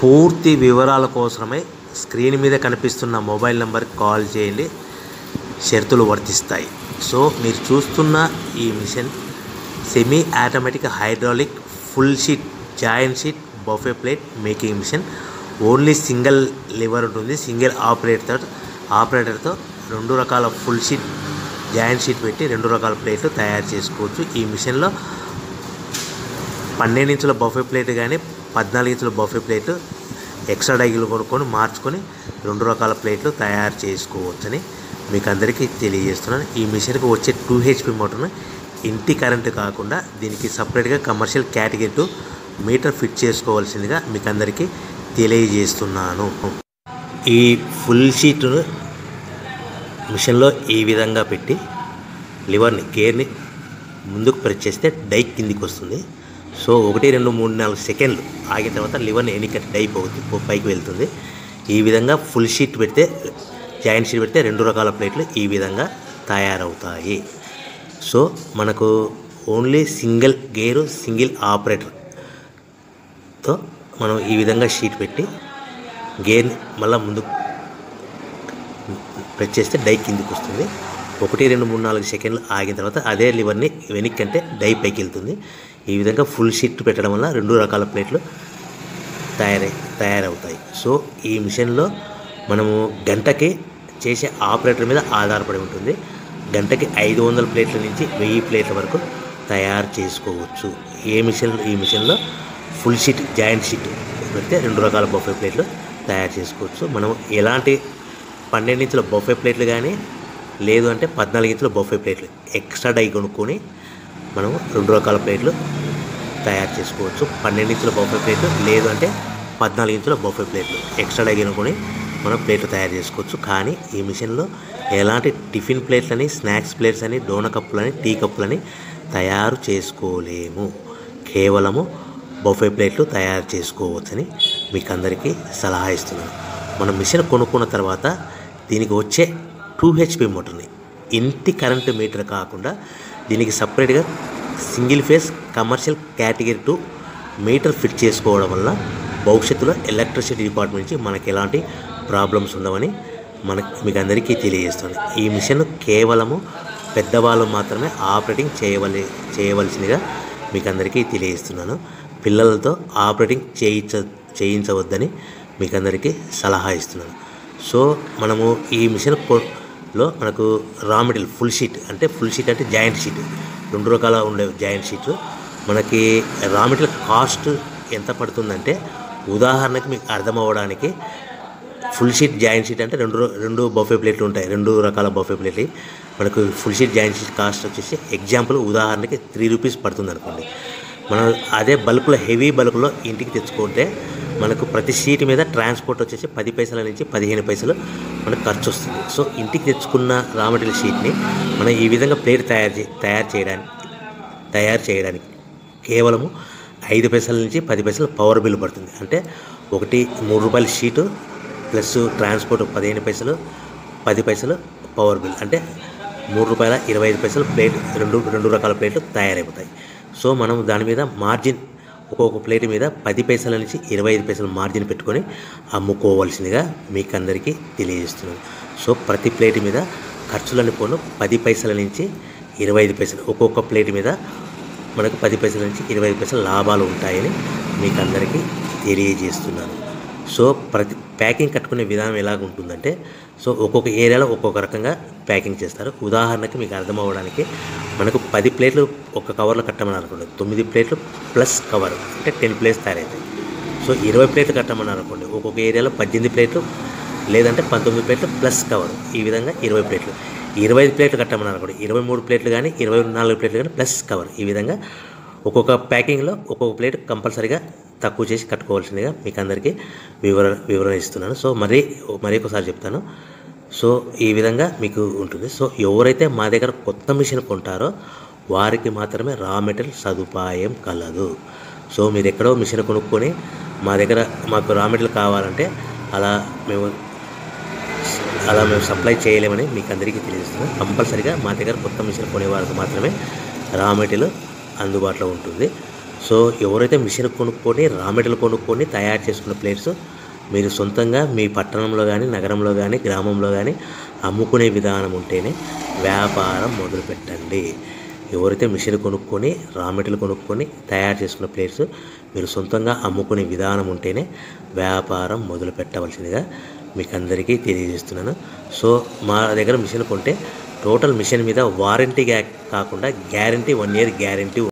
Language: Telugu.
పూర్తి వివరాల కోసమై స్క్రీన్ మీద కనిపిస్తున్న మొబైల్ నెంబర్కి కాల్ చేయండి. షరతులు వర్తిస్తాయి. సో మీరు చూస్తున్న ఈ machine semi automatic hydraulic full sheet joint sheet buffet plate making machine. Only single lever ఉంటుంది. సింగిల్ ఆపరేటర్తో 2 రకాల ఫుల్ షీట్ జాయింట్ షీట్ పెట్టి 2 రకాల ప్లేట్లు తయారు చేసుకోవచ్చు. ఈ మిషన్లో 12 ఇంచుల బఫే ప్లేట్ కానీ 14 ఇంచుల బఫే ప్లేట్ ఎక్స్ట్రా డైగులు కొనుక్కొని మార్చుకొని 2 రకాల ప్లేట్లు తయారు చేసుకోవచ్చని మీకు అందరికీ తెలియజేస్తున్నాను. ఈ మిషన్కి వచ్చే 2 HP మోటార్ను ఇంటి కరెంటు కాకుండా దీనికి సపరేట్గా కమర్షియల్ కేటగిరీ 2 మీటర్ ఫిట్ చేసుకోవాల్సిందిగా మీకు అందరికీ తెలియజేస్తున్నాను. ఈ ఫుల్ షీట్ను మిషన్లో ఈ విధంగా పెట్టి లివర్ని గేర్ని ముందుకు ప్రెస్ చేస్తే డై కిందికి వస్తుంది. సో 1 2 3 4 సెకండ్లు ఆగిన తర్వాత లివర్ని ఎన్నికట్టి డై పైకి వెళ్తుంది. ఈ విధంగా ఫుల్ షీట్ పెడితే జాయింట్ షీట్ పెడితే 2 రకాల ప్లేట్లు ఈ విధంగా తయారవుతాయి. సో మనకు ఓన్లీ సింగిల్ గేరు సింగిల్ ఆపరేటర్తో మనం ఈ విధంగా షీట్ పెట్టి గేర్ని మళ్ళీ ముందుకు ప్రెస్ చేస్తే డై కిందికి వస్తుంది. 1 2 3 4 సెకండ్లు ఆగిన తర్వాత అదే లివర్ని వెనక్కి అంటే డై పైకి వెళ్తుంది. ఈ విధంగా ఫుల్ షీట్ పెట్టడం వల్ల 2 రకాల ప్లేట్లు తయారవుతాయి. సో ఈ మిషన్లో మనము గంటకి చేసే ఆపరేటర్ మీద ఆధారపడి ఉంటుంది. గంటకి 500 ప్లేట్ల నుంచి 1000 ప్లేట్ల వరకు తయారు చేసుకోవచ్చు. ఈ మిషన్లో ఫుల్ షీట్ జాయింట్ షీట్ పెడితే 2 రకాల బఫే ప్లేట్లు తయారు చేసుకోవచ్చు. మనం ఎలాంటి 12 ఇంచుల బఫే ప్లేట్లు కానీ లేదు అంటే 14 ఇంచుల బఫే ప్లేట్లు ఎక్స్ట్రా డై కొనుక్కొని మనం 2 రకాల ప్లేట్లు తయారు చేసుకోవచ్చు. 12 ఇంచుల బఫే ప్లేట్లు లేదు అంటే 14 ఇంచుల బఫే ప్లేట్లు ఎక్స్ట్రా డై కొనుక్కొని మనం ప్లేట్లు తయారు చేసుకోవచ్చు. కానీ ఈ మిషన్లో ఎలాంటి టిఫిన్ ప్లేట్లని స్నాక్స్ ప్లేట్స్ అని డోన కప్పులని టీ కప్పులని తయారు చేసుకోలేము. కేవలము బఫే ప్లేట్లు తయారు చేసుకోవచ్చని మీకు అందరికీ సలహా ఇస్తున్నాను. మనం మిషన్ కొనుక్కున్న తర్వాత దీనికి వచ్చే 2 HP మోటార్ని ఇంటి కరెంటు మీటర్ కాకుండా దీనికి సపరేట్గా single phase commercial category 2 metre fit చేసుకోవడం వల్ల భవిష్యత్తులో ఎలక్ట్రిసిటీ డిపార్ట్మెంట్ నుంచి మనకి ఎలాంటి ప్రాబ్లమ్స్ ఉండవని మీకు అందరికీ తెలియజేస్తుంది. ఈ మిషన్ కేవలము పెద్దవాళ్ళు మాత్రమే ఆపరేటింగ్ చేయవలసిందిగా మీకు అందరికీ తెలియజేస్తున్నాను. పిల్లలతో ఆపరేటింగ్ చేయించవద్దని మీకు అందరికీ సలహా ఇస్తున్నాను. సో మనము ఈ మిషన్లో మనకు రా మెటీరియల్ ఫుల్ షీట్ అంటే జాయింట్ షీట్ 2 రకాల ఉండే జాయింట్ షీట్ మనకి రా మెటీరియల్ కాస్ట్ ఎంత పడుతుందంటే ఉదాహరణకి మీకు అర్థం అవ్వడానికి ఫుల్ షీట్ జాయింట్ షీట్ అంటే 2 బఫే ప్లేట్లు ఉంటాయి. 2 రకాల బఫే ప్లేట్లు మనకు full sheet joint sheet cost వచ్చేసి ఎగ్జాంపుల్ ఉదాహరణకి 3 రూపీస్ పడుతుంది అనుకోండి. మనం అదే బల్క్లో హెవీ బల్క్లో ఇంటికి తెచ్చుకుంటే మనకు ప్రతి షీట్ మీద ట్రాన్స్పోర్ట్ వచ్చేసి 10 పైసల నుంచి 15 పైసలు మనకు ఖర్చు వస్తుంది. సో ఇంటికి తెచ్చుకున్న రా మెటీరియల్ షీట్ని మనం ఈ విధంగా ప్లేట్ తయారు చేయడానికి కేవలము 5 పైసల నుంచి 10 పైసలు పవర్ బిల్ పడుతుంది. అంటే ఒకటి 3 రూపాయల షీటు ప్లస్ ట్రాన్స్పోర్ట్ 15 పైసలు 10 పైసలు పవర్ బిల్ అంటే 3 రూపాయల 25 పైసలు ప్లేట్ 2 రకాల ప్లేట్లు తయారైపోతాయి. సో మనం దాని మీద మార్జిన్ ఒక్కొక్క ప్లేట్ మీద 10 పైసల నుంచి 25 పైసలు మార్జిన్ పెట్టుకొని అమ్ముకోవాల్సిందిగా మీకు అందరికీ తెలియజేస్తున్నాను. సో ప్రతి ప్లేట్ మీద ఖర్చులని పోను 10 పైసల నుంచి 25 పైసలు ఒక్కొక్క ప్లేట్ మీద మనకు 10 పైసల నుంచి 25 పైసలు లాభాలు ఉంటాయని మీకు అందరికీ తెలియజేస్తున్నాను. సో ప్రతి ప్యాకింగ్ కట్టుకునే విధానం ఎలాగ ఉంటుందంటే సో ఒక్కొక్క ఏరియాలో ఒక్కొక్క రకంగా ప్యాకింగ్ చేస్తారు. ఉదాహరణకి మీకు అర్థం అవ్వడానికి మనకు 10 ప్లేట్లు ఒక కవర్లో కట్టమని అనుకోండి 9 ప్లేట్లు ప్లస్ కవర్ అంటే 10 ప్లేట్స్ తయారవుతాయి. సో 20 ప్లేట్లు కట్టమని అనుకోండి ఒక్కొక్క ఏరియాలో 18 ప్లేట్లు లేదంటే 19 ప్లేట్లు ప్లస్ కవర్ ఈ విధంగా 20 ప్లేట్లు. 25 ప్లేట్లు కట్టమని అనుకోండి 23 ప్లేట్లు కానీ 24 ప్లేట్లు కానీ ప్లస్ కవర్ ఈ విధంగా ఒక్కొక్క ప్యాకింగ్లో ఒక్కొక్క ప్లేట్ కంపల్సరీగా తక్కువ చేసి కట్టుకోవాల్సిందిగా మీకు అందరికీ వివరణ ఇస్తున్నాను. సో మరి ఒకసారి చెప్తాను. సో ఈ విధంగా మీకు ఉంటుంది. సో ఎవరైతే మా దగ్గర కొత్త మిషన్ కొంటారో వారికి మాత్రమే రా మెటీరియల్ సదుపాయం కలదు. సో మీరు ఎక్కడో మిషన్ కొనుక్కొని మాకు రా మెటీరియల్ కావాలంటే అలా మేము సప్లై చేయలేమని మీకు అందరికీ తెలియజేస్తున్నాను. కంపల్సరీగా మా దగ్గర కొత్త మిషన్ కొనే వారికి మాత్రమే రా మెటీరియల్ అందుబాటులో ఉంటుంది. సో ఎవరైతే మిషన్ కొనుక్కొని రా మెటీరియల్ కొనుక్కొని తయారు చేసుకున్న ప్లేట్స్ మీరు సొంతంగా మీ పట్టణంలో కానీ నగరంలో కానీ గ్రామంలో కానీ అమ్ముకునే విధానం ఉంటేనే వ్యాపారం మొదలుపెట్టండి. ఎవరైతే మిషన్ కొనుక్కొని రా మెటీరియల్ కొనుక్కొని తయారు చేసుకున్న ప్లేట్స్ మీరు సొంతంగా అమ్ముకునే విధానం ఉంటేనే వ్యాపారం మొదలు పెట్టవలసిందిగా మీకు అందరికీ తెలియజేస్తున్నాను. సో మా దగ్గర మిషన్ కొంటే టోటల్ మిషన్ మీద వారంటీ కాకుండా గ్యారంటీ 1 year గ్యారంటీ